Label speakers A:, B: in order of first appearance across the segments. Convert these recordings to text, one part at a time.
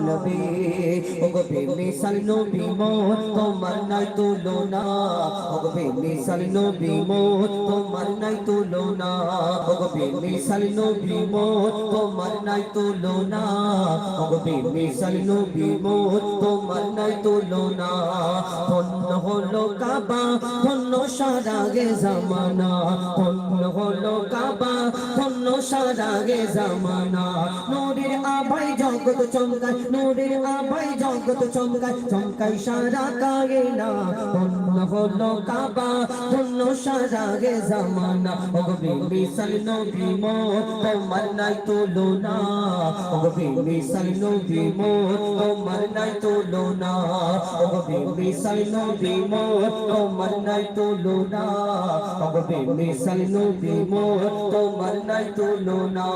A: নবী ওগো বেমিসাল নবী মোর তোমার নাই তুলনা ওগো বেমিসাল নবী মোর তোমার নাই তুলনা ওগো বেমিসাল নবী মোর তোমার নাই তুলনা ওগো বেমিসাল নবী মোর তোমার নাই তুলনা ধন্য হলো কাবা ধন্য সারা গে জামানা ধন্য হলো কাবা ধন্য সারা গে জামানা নূরের আভায় জগৎ চমকায় নূরের আভায় জগৎ চমকায় চমকায় সারা কায়না ধন্য হলো কাবা ধন্য সারা গে জামানা ওগো বেমিসাল নবী মোর তোমার নাই তুলনা ওগো বেমিসাল নবী মোর তোমার নাই তুলনা ওগো বেমিসাল নবী মোর তোমার নাই তুলনা ওগো বেমিসাল নবী মোর তোমার নাই তুলনা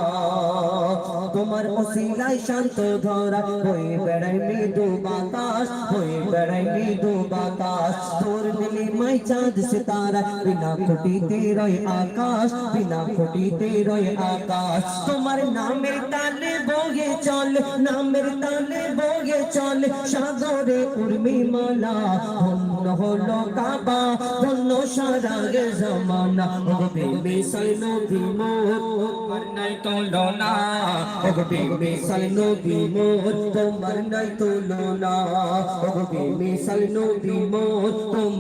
A: তোমার ওসিলায় শান্ত ধরা হয়ে বেড়ায় মৃদু বাতাস হয়ে বেড়ায় মৃদু বাতাস তোর নীলিমায় চাঁদ সিতারা বিনা খুঁটিতে রয় আকাশ বিনা খুঁটিতে রয় আকাশ তোমার নামের তালে বয়ে চল নামের তালে বয়ে চল সাগরে উর্মিমালা ধন্য হলো কাবা ধন্য সারা গে জামানা ওগো বেমিসাল নবী মোর তোমার নাই তুলনা ওগো বেমিসাল নবী মোর তোমার নাই তুলনা ওগো বেমিসাল নবী মোর তোমার